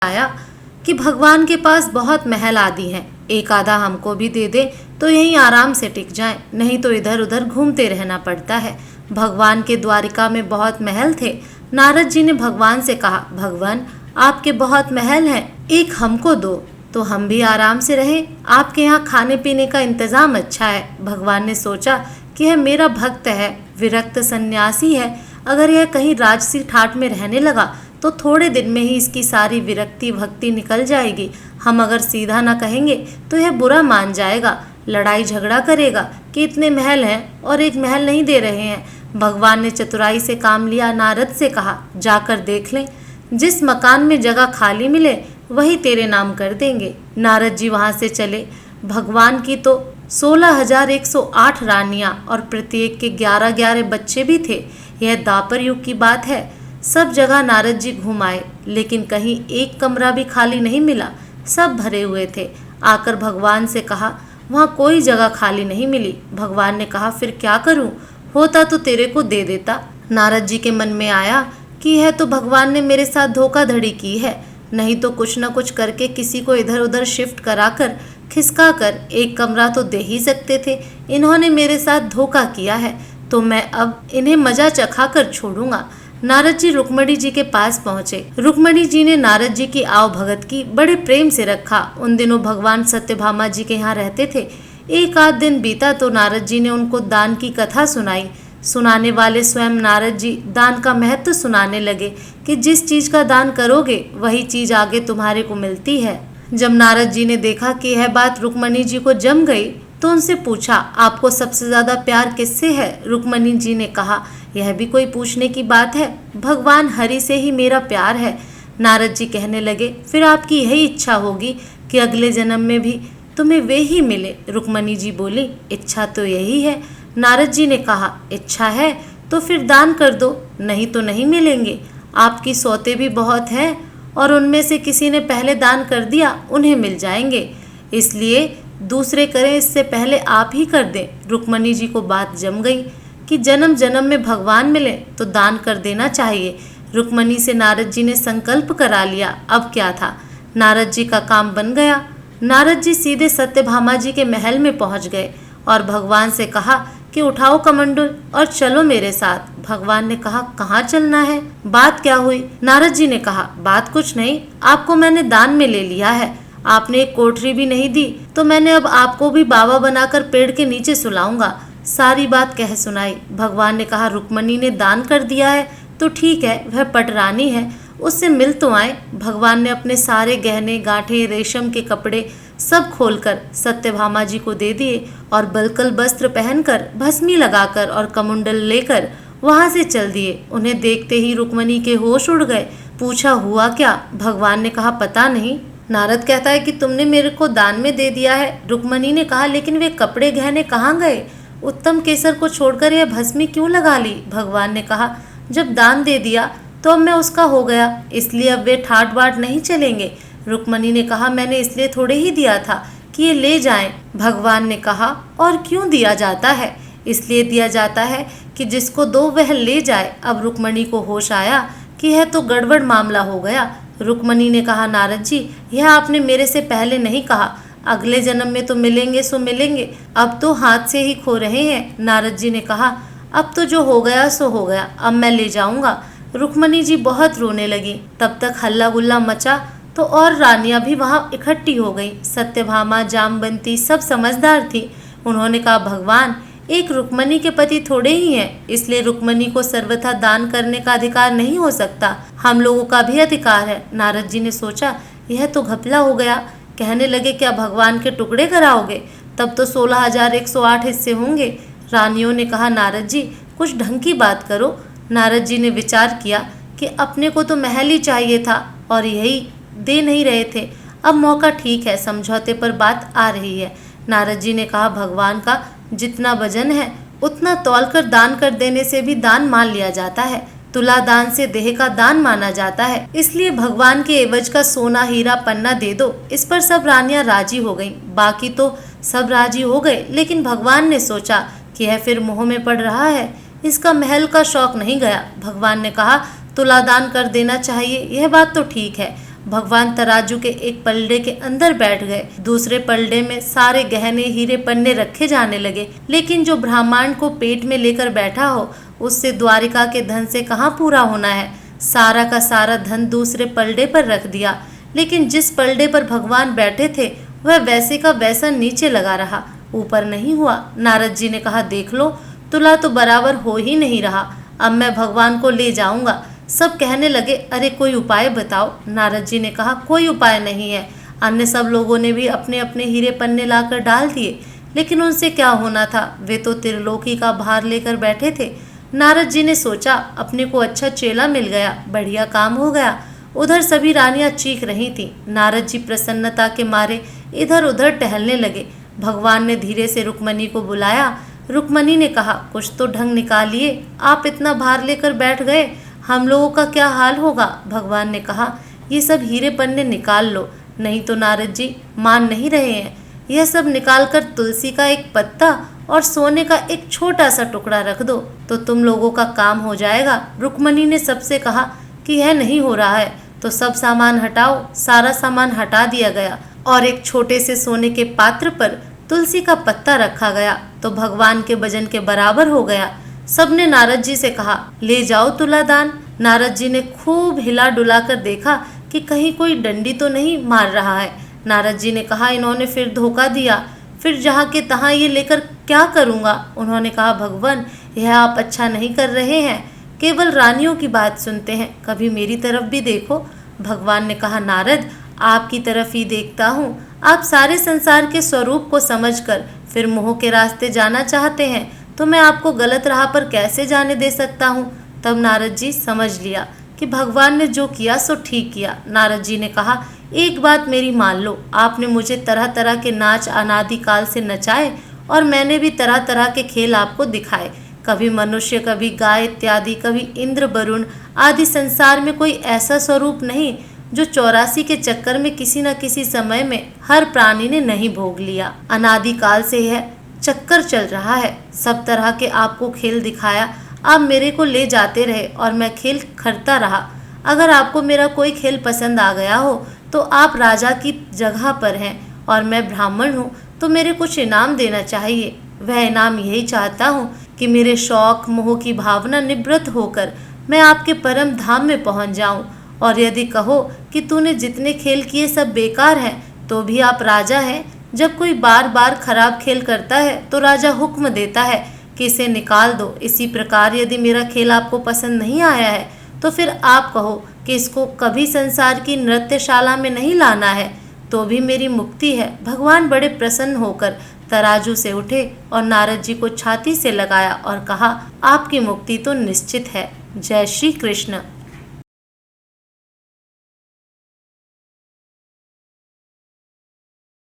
आया कि भगवान के पास बहुत महल आदि हैं, एक आधा हमको भी दे दे तो यहीं आराम से टिक जाएं, नहीं तो इधर उधर घूमते रहना पड़ता है। भगवान के द्वारिका में बहुत महल थे। नारद जी ने भगवान से कहा, भगवान आपके बहुत महल हैं, एक हमको दो तो हम भी आराम से रहें। आपके यहाँ खाने पीने का इंतजाम अच्छा है। भगवान ने सोचा कि यह मेरा भक्त है, विरक्त सन्यासी है, अगर यह कहीं राजसी ठाट में रहने लगा तो थोड़े दिन में ही इसकी सारी विरक्ति भक्ति निकल जाएगी। हम अगर सीधा न कहेंगे तो यह बुरा मान जाएगा, लड़ाई झगड़ा करेगा कि इतने महल हैं और एक महल नहीं दे रहे हैं। भगवान ने चतुराई से काम लिया। नारद से कहा, जाकर देख लें, जिस मकान में जगह खाली मिले वही तेरे नाम कर देंगे। नारद जी वहां से चले। भगवान की तो 16,108 रानियां और प्रत्येक के 11-11 बच्चे भी थे। यह द्वापर युग की बात है। सब जगह नारद जी घुमाए, लेकिन कहीं एक कमरा भी खाली नहीं मिला, सब भरे हुए थे। आकर भगवान से कहा, वहाँ कोई जगह खाली नहीं मिली। भगवान ने कहा, फिर क्या करूं? होता तो तेरे को दे देता। नारद जी के मन में आया कि यह तो भगवान ने मेरे साथ धोखाधड़ी की है, नहीं तो कुछ न कुछ करके किसी को इधर उधर शिफ्ट कराकर खिसका कर एक कमरा तो दे ही सकते थे। इन्होंने मेरे साथ धोखा किया है तो मैं अब इन्हें मजा चखा कर छोड़ूंगा। नारद जी रुक्मणी जी के पास पहुँचे। रुक्मणी जी ने नारद जी की आव भगत की बड़े प्रेम से रखा। उन दिनों भगवान सत्यभामा जी के यहाँ रहते थे। एक आध दिन बीता तो नारद जी ने उनको दान की कथा सुनाई। सुनाने वाले स्वयं नारद जी दान का महत्व सुनाने लगे कि जिस चीज का दान करोगे वही चीज आगे तुम्हारे को मिलती है। जब नारद जी ने देखा कि यह बात रुक्मणी जी को जम गई तो उनसे पूछा, आपको सबसे ज्यादा प्यार किससे है? रुक्मणी जी ने कहा, यह भी कोई पूछने की बात है, भगवान हरि से ही मेरा प्यार है। नारद जी कहने लगे, फिर आपकी यही इच्छा होगी कि अगले जन्म में भी तुम्हें वे ही मिले। रुक्मणी जी बोली, इच्छा तो यही है। नारद जी ने कहा, इच्छा है तो फिर दान कर दो, नहीं तो नहीं मिलेंगे। आपकी सौतें भी बहुत हैं और उनमें से किसी ने पहले दान कर दिया, उन्हें मिल जाएंगे, इसलिए दूसरे करें इससे पहले आप ही कर दें। रुक्मणी जी को बात जम गई कि जन्म जन्म में भगवान मिले तो दान कर देना चाहिए। रुक्मणी से नारद जी ने संकल्प करा लिया। अब क्या था, नारद जी का काम बन गया। नारद जी सीधे सत्यभामा जी के महल में पहुंच गए और भगवान से कहा कि उठाओ कमंडल और चलो मेरे साथ। भगवान ने कहा, कहाँ चलना है? बात क्या हुई? नारद जी ने कहा, बात कुछ नहीं, आपको मैंने दान में ले लिया है। आपने एक कोठरी भी नहीं दी तो मैंने अब आपको भी बाबा बनाकर पेड़ के नीचे सुलाऊंगा। सारी बात कह सुनाई। भगवान ने कहा, रुक्मणी ने दान कर दिया है तो ठीक है, वह पटरानी है, उससे मिल तो आए। भगवान ने अपने सारे गहने गांठे रेशम के कपड़े सब खोलकर सत्यभामा जी को दे दिए और बलकल वस्त्र पहनकर भस्मी लगाकर और कमुंडल लेकर वहां से चल दिए। उन्हें देखते ही रुक्मणी के होश उड़ गए। पूछा, हुआ क्या? भगवान ने कहा, पता नहीं, नारद कहता है कि तुमने मेरे को दान में दे दिया है। रुक्मणी ने कहा, लेकिन वे कपड़े गहने कहाँ गए? उत्तम केसर को छोड़कर यह भस्मी क्यों लगा ली? भगवान ने कहा, जब दान दे दिया तो अब मैं उसका हो गया, इसलिए अब वे ठाट बाट नहीं चलेंगे। रुक्मणी ने कहा, मैंने इसलिए थोड़े ही दिया था कि ये ले जाएं। भगवान ने कहा, और क्यों दिया जाता है? इसलिए दिया जाता है कि जिसको दो वह ले जाए। अब रुक्मणी को होश आया कि यह तो गड़बड़ मामला हो गया। रुक्मणी ने कहा, नारद जी, यह आपने मेरे से पहले नहीं कहा, अगले जन्म में तो मिलेंगे सो मिलेंगे, अब तो हाथ से ही खो रहे हैं। नारद जी ने कहा, अब तो जो हो गया सो हो गया, अब मैं ले जाऊंगा। रुक्मणी जी बहुत रोने लगी। तब तक हल्ला गुल्ला मचा तो और रानियां भी वहां इकट्ठी हो गई। सत्यभामा जामवंती सब समझदार थी। उन्होंने कहा, भगवान, एक रुक्मणी के पति थोड़े ही हैं, इसलिए रुक्मणी को सर्वथा दान करने का अधिकार नहीं हो सकता, हम लोगों का भी अधिकार है। नारद जी ने सोचा, यह तो घपला हो गया। कहने लगे, क्या भगवान के टुकड़े कराओगे? तब तो 16,108 हिस्से होंगे। रानियों ने कहा, नारद जी, कुछ ढंग की बात करो। नारद जी ने विचार किया कि अपने को तो महल ही चाहिए था और यही दे नहीं रहे थे, अब मौका ठीक है, समझौते पर बात आ रही है। नारद जी ने कहा, भगवान का जितना वजन है उतना तौलकर दान कर देने से भी दान मान लिया जाता है। तुला दान से देह का दान माना जाता है, इसलिए भगवान के एवज का सोना हीरा पन्ना दे दो। इस पर सब रानियां राजी हो गईं। बाकी तो सब राजी हो गए, लेकिन भगवान ने सोचा कि यह फिर मोह में पड़ रहा है, इसका महल का शौक नहीं गया। भगवान ने कहा, तुला दान कर देना चाहिए, यह बात तो ठीक है। भगवान तराजू के एक पलड़े के अंदर बैठ गए। दूसरे पलड़े में सारे गहने हीरे पन्ने रखे जाने लगे। लेकिन जो ब्राह्मण को पेट में लेकर बैठा हो, उससे द्वारिका के धन से कहाँ पूरा होना है। सारा का सारा धन दूसरे पलड़े पर रख दिया, लेकिन जिस पलड़े पर भगवान बैठे थे वह वैसे का वैसा नीचे लगा रहा, ऊपर नहीं हुआ। नारद जी ने कहा, देख लो, तुला तो बराबर हो ही नहीं रहा। अब मैं भगवान को ले जाऊंगा। सब कहने लगे, अरे कोई उपाय बताओ। नारद जी ने कहा, कोई उपाय नहीं है। अन्य सब लोगों ने भी अपने अपने हीरे पन्ने लाकर डाल दिए, लेकिन उनसे क्या होना था, वे तो त्रिलोकी का भार लेकर बैठे थे। नारद जी ने सोचा, अपने को अच्छा चेला मिल गया, बढ़िया काम हो गया। उधर सभी रानियां चीख रही थीं। नारद जी प्रसन्नता के मारे इधर उधर टहलने लगे। भगवान ने धीरे से रुक्मणी को बुलाया। रुक्मणी ने कहा, कुछ तो ढंग निकालिए, आप इतना भार लेकर बैठ गए, हम लोगों का क्या हाल होगा। भगवान ने कहा, ये सब हीरे पन्ने निकाल लो, नहीं तो नारद जी मान नहीं रहे हैं। यह सब निकालकर तुलसी का एक पत्ता और सोने का एक छोटा सा टुकड़ा रख दो, तो तुम लोगों का काम हो जाएगा। रुक्मणी ने सबसे कहा कि यह नहीं हो रहा है, तो सब सामान हटाओ। सारा सामान हटा दिया गया और एक छोटे से सोने के पात्र पर तुलसी का पत्ता रखा गया, तो भगवान के वजन के बराबर हो गया। सबने नारद जी से कहा, ले जाओ तुलादान। नारद जी ने खूब हिला डुला कर देखा कि कहीं कोई डंडी तो नहीं मार रहा है। नारद जी ने कहा, इन्होंने फिर धोखा दिया, फिर जहाँ के तहाँ ये लेकर क्या करूँगा। उन्होंने कहा, भगवान, यह आप अच्छा नहीं कर रहे हैं, केवल रानियों की बात सुनते हैं, कभी मेरी तरफ भी देखो। भगवान ने कहा, नारद, आपकी तरफ ही देखता हूँ। आप सारे संसार के स्वरूप को समझकर फिर मोह के रास्ते जाना चाहते हैं, तो मैं आपको गलत राह पर कैसे जाने दे सकता हूँ। तब नारद जी समझ लिया कि भगवान ने जो किया सो ठीक किया। नारद जी ने कहा, एक बात मेरी मान लो, आपने मुझे तरह तरह के नाच अनादिकाल से नचाए और मैंने भी तरह तरह के खेल आपको दिखाए, कभी मनुष्य, कभी गाय इत्यादि, कभी इंद्र वरुण आदि। संसार में कोई ऐसा स्वरूप नहीं जो 84 के चक्कर में किसी न किसी समय में हर प्राणी ने नहीं भोग लिया। अनादिकाल से यह चक्कर चल रहा है। सब तरह के आपको खेल दिखाया, आप मेरे को ले जाते रहे और मैं खेल करता रहा। अगर आपको मेरा कोई खेल पसंद आ गया हो तो आप राजा की जगह पर हैं और मैं ब्राह्मण हूँ, तो मेरे कुछ इनाम देना चाहिए। वह इनाम यही चाहता हूँ कि मेरे शौक मोह की भावना निवृत्त होकर मैं आपके परम धाम में पहुँच जाऊँ। और यदि कहो कि तूने जितने खेल किए सब बेकार हैं, तो भी आप राजा हैं। जब कोई बार बार खराब खेल करता है तो राजा हुक्म देता है कि इसे निकाल दो। इसी प्रकार यदि मेरा खेल आपको पसंद नहीं आया है तो फिर आप कहो कि इसको कभी संसार की नृत्यशाला में नहीं लाना है, तो भी मेरी मुक्ति है। भगवान बड़े प्रसन्न होकर तराजू से उठे और नारद जी को छाती से लगाया और कहा, आपकी मुक्ति तो निश्चित है। जय श्री कृष्ण।